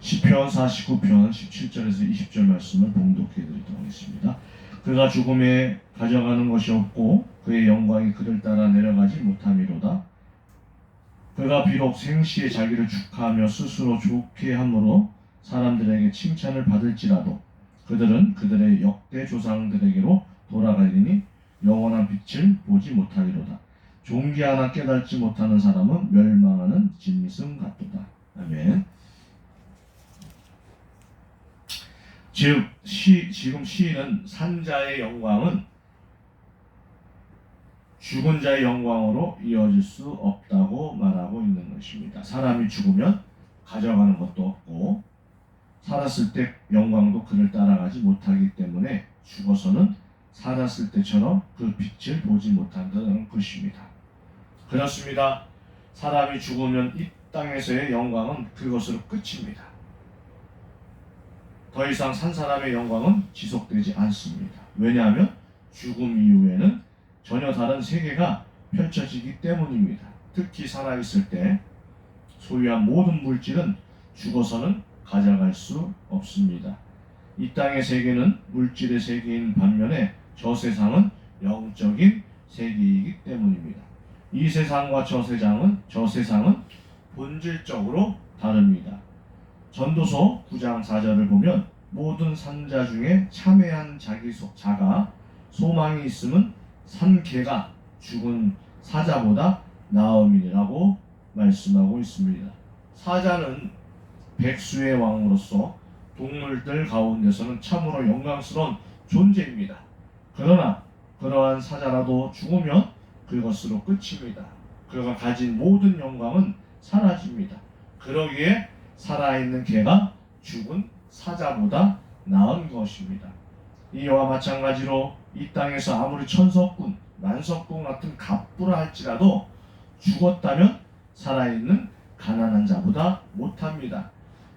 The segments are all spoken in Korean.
시편 49편 17절에서 20절 말씀을 봉독해 드리도록 하겠습니다. 그가 죽음에 가져가는 것이 없고 그의 영광이 그를 따라 내려가지 못함이로다. 그가 비록 생시에 자기를 축하하며 스스로 좋게 함으로 사람들에게 칭찬을 받을지라도 그들은 그들의 역대 조상들에게로 돌아가리니 영원한 빛을 보지 못하리로다. 종기 하나 깨닫지 못하는 사람은 멸망하는 짐승 같도다. 아멘. 즉 지금 시인은 산자의 영광은 죽은 자의 영광으로 이어질 수 없다고 말하고 있는 것입니다. 사람이 죽으면 가져가는 것도 없고 살았을 때 영광도 그를 따라가지 못하기 때문에 죽어서는 살았을 때처럼 그 빛을 보지 못한다는 것입니다. 그렇습니다. 사람이 죽으면 이 땅에서의 영광은 그것으로 끝입니다. 더 이상 산 사람의 영광은 지속되지 않습니다. 왜냐하면 죽음 이후에는 전혀 다른 세계가 펼쳐지기 때문입니다. 특히 살아있을 때 소유한 모든 물질은 죽어서는 가져갈 수 없습니다. 이 땅의 세계는 물질의 세계인 반면에 저 세상은 영적인 세계이기 때문입니다. 이 세상과 저 세상은 본질적으로 다릅니다. 전도서 9장 4절을 보면 모든 산자 중에 참회한 자가 소망이 있음은 산 개가 죽은 사자보다 나음이라고 말씀하고 있습니다. 사자는 백수의 왕으로서 동물들 가운데서는 참으로 영광스러운 존재입니다. 그러나 그러한 사자라도 죽으면 그것으로 끝입니다. 그가 가진 모든 영광은 사라집니다. 그러기에 살아있는 개가 죽은 사자보다 나은 것입니다. 이와 마찬가지로 이 땅에서 아무리 천석군, 만석군 같은 갑부라 할지라도 죽었다면 살아있는 가난한 자보다 못합니다.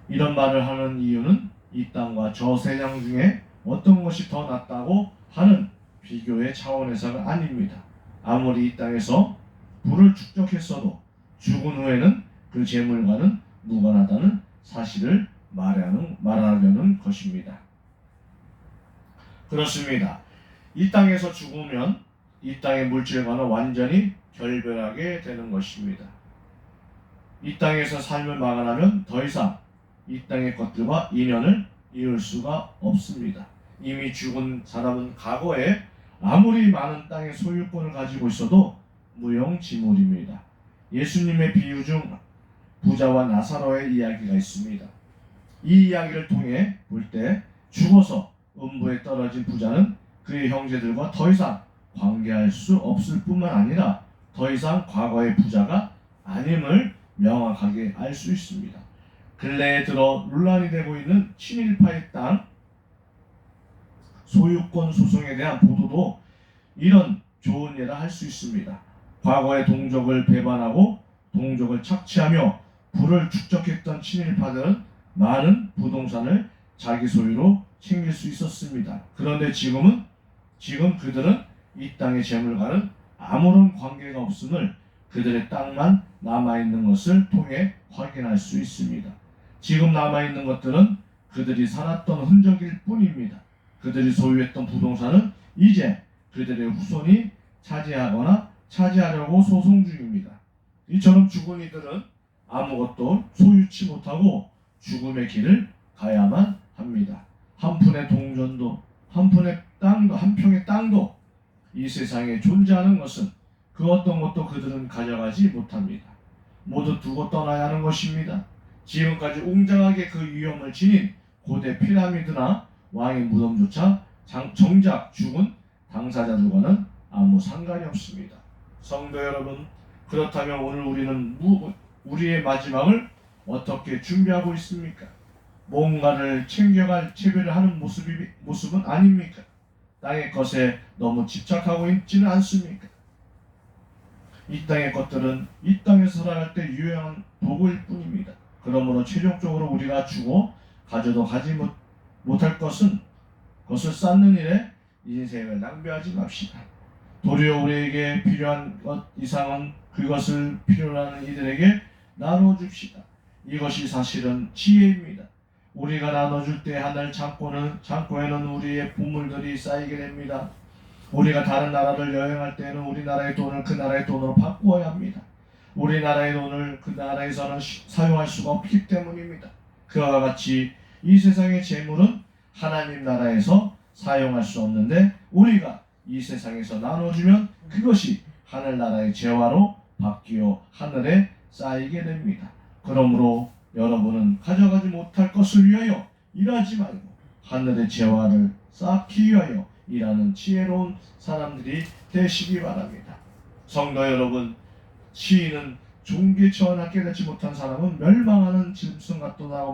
이런 말을 하는 이유는 이 땅과 저 세상 중에 어떤 것이 더 낫다고 하는 비교의 차원에서가 아닙니다. 아무리 이 땅에서 부를 축적했어도 죽은 후에는 그 재물과는 무관하다는 사실을 말하려는 것입니다. 그렇습니다. 이 땅에서 죽으면 이 땅의 물질과는 완전히 결별하게 되는 것입니다. 이 땅에서 삶을 마감하면 더 이상 이 땅의 것들과 인연을 이을 수가 없습니다. 이미 죽은 사람은 과거에 아무리 많은 땅의 소유권을 가지고 있어도 무용지물입니다. 예수님의 비유 중 부자와 나사로의 이야기가 있습니다. 이 이야기를 통해 볼 때 죽어서 음부에 떨어진 부자는 그의 형제들과 더 이상 관계할 수 없을 뿐만 아니라 더 이상 과거의 부자가 아님을 명확하게 알 수 있습니다. 근래에 들어 논란이 되고 있는 친일파의 땅 소유권 소송에 대한 보도도 이런 좋은 예라 할 수 있습니다. 과거의 동족을 배반하고 동족을 착취하며 부를 축적했던 친일파들은 많은 부동산을 자기 소유로 챙길 수 있었습니다. 그런데 지금 그들은 이 땅의 재물과는 아무런 관계가 없음을 그들의 땅만 남아있는 것을 통해 확인할 수 있습니다. 지금 남아있는 것들은 그들이 살았던 흔적일 뿐입니다. 그들이 소유했던 부동산은 이제 그들의 후손이 차지하거나 차지하려고 소송 중입니다. 이처럼 죽은 이들은 아무것도 소유치 못하고 죽음의 길을 가야만 합니다. 한 푼의 동전도, 한 푼의 땅도, 한 평의 땅도 이 세상에 존재하는 것은 그 어떤 것도 그들은 가져가지 못합니다. 모두 두고 떠나야 하는 것입니다. 지금까지 웅장하게 그 위엄을 지닌 고대 피라미드나 왕의 무덤조차 정작 죽은 당사자들과는 아무 상관이 없습니다. 성도 여러분, 그렇다면 오늘 우리는 우리의 마지막을 어떻게 준비하고 있습니까? 뭔가를 챙겨갈 체별을 하는 모습은 아닙니까? 땅의 것에 너무 집착하고 있지는 않습니까? 이 땅의 것들은 이 땅에서 살아갈 때 유용한 도구일 뿐입니다. 그러므로 최종적으로 우리가 주고 가져도 가지 못할 것을 쌓는 일에 인생을 낭비하지 맙시다. 도리어 우리에게 필요한 것 이상은 그것을 필요로 하는 이들에게 나눠줍시다. 이것이 사실은 지혜입니다. 우리가 나눠줄 때 하늘 창고에는 우리의 보물들이 쌓이게 됩니다. 우리가 다른 나라를 여행할 때는 우리나라의 돈을 그 나라의 돈으로 바꾸어야 합니다. 우리나라의 돈을 그 나라에서는 사용할 수가 없기 때문입니다. 그와 같이 이 세상의 재물은 하나님 나라에서 사용할 수 없는데 우리가 이 세상에서 나눠주면 그것이 하늘나라의 재화로 바뀌어 하늘에 쌓이게 됩니다. 그러므로 여러분은 가져가지 못할 것을 위하여 일하지 말고 하늘의 재화를 쌓기 위하여 일하는 지혜로운 사람들이 되시기 바랍니다. 성도 여러분, 시인은 종기에 처하나 깨닫지 못한 사람은 멸망하는 짐승 같도다고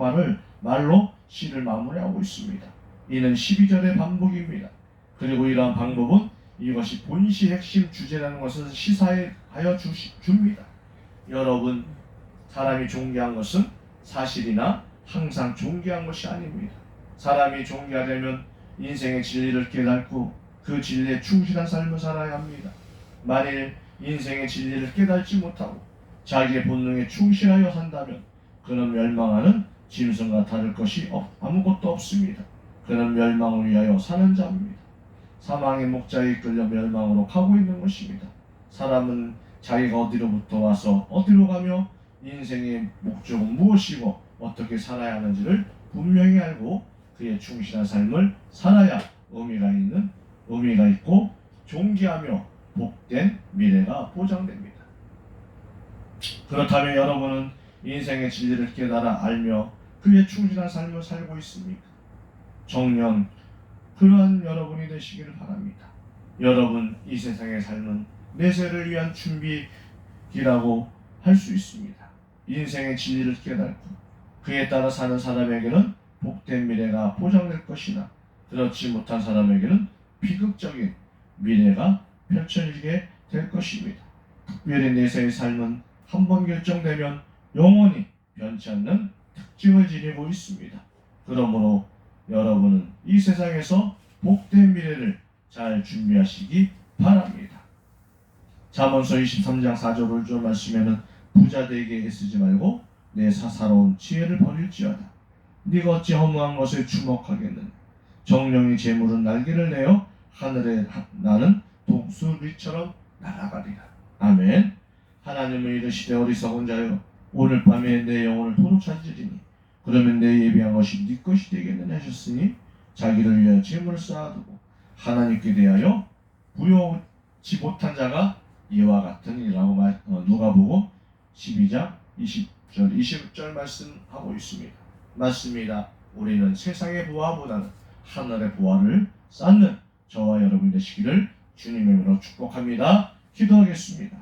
말로 시를 마무리하고 있습니다. 이는 12절의 반복입니다. 그리고 이러한 방법은 이것이 본시의 핵심 주제라는 것을 시사하여 줍니다. 여러분, 사람이 존귀한 것은 사실이나 항상 존귀한 것이 아닙니다. 사람이 존귀하려면 인생의 진리를 깨닫고 그 진리에 충실한 삶을 살아야 합니다. 만일 인생의 진리를 깨닫지 못하고 자기의 본능에 충실하여 산다면 그는 멸망하는 짐승과 다를 것이 아무것도 없습니다. 그는 멸망을 위하여 사는 자입니다. 사망의 목자에 이끌려 멸망으로 가고 있는 것입니다. 사람은 자기가 어디로부터 와서 어디로 가며 인생의 목적은 무엇이고 어떻게 살아야 하는지를 분명히 알고 그에 충실한 삶을 살아야 의미가 있고 존귀하며 복된 미래가 보장됩니다. 그렇다면 여러분은 인생의 진리를 깨달아 알며 그에 충실한 삶을 살고 있습니까? 정녕 그러한 여러분이 되시기를 바랍니다. 여러분, 이 세상의 삶은 내세를 위한 준비기라고 할 수 있습니다. 인생의 진리를 깨닫고 그에 따라 사는 사람에게는 복된 미래가 보장될 것이나 그렇지 못한 사람에게는 비극적인 미래가 펼쳐지게 될 것입니다. 특별히 내세의 삶은 한번 결정되면 영원히 변치 않는 특징을 지니고 있습니다. 그러므로 여러분은 이 세상에서 복된 미래를 잘 준비하시기 바랍니다. 잠언서 23장 4절 5절 말씀에는 부자 되게 애쓰지 말고 내 사사로운 지혜를 버릴지어다. 네가 어찌 허무한 것에 주목하겠느냐. 정령의 재물은 날개를 내어 하늘에 나는 독수리처럼 날아가리라. 아멘. 하나님은 이르시되 어리석은 자여 오늘 밤에 내 영혼을 도로 찾으리니 그러면 내 예비한 것이 네 것이 되겠느냐 하셨으니 자기를 위하여 재물을 쌓아두고 하나님께 대하여 부여치 못한 자가 이와 같으니라고 누가복음 12장 20절 21절 말씀하고 있습니다. 맞습니다. 우리는 세상의 부하보다는 하늘의 부하를 쌓는 저와 여러분 되시기를 주님의 이름으로 축복합니다. 기도하겠습니다.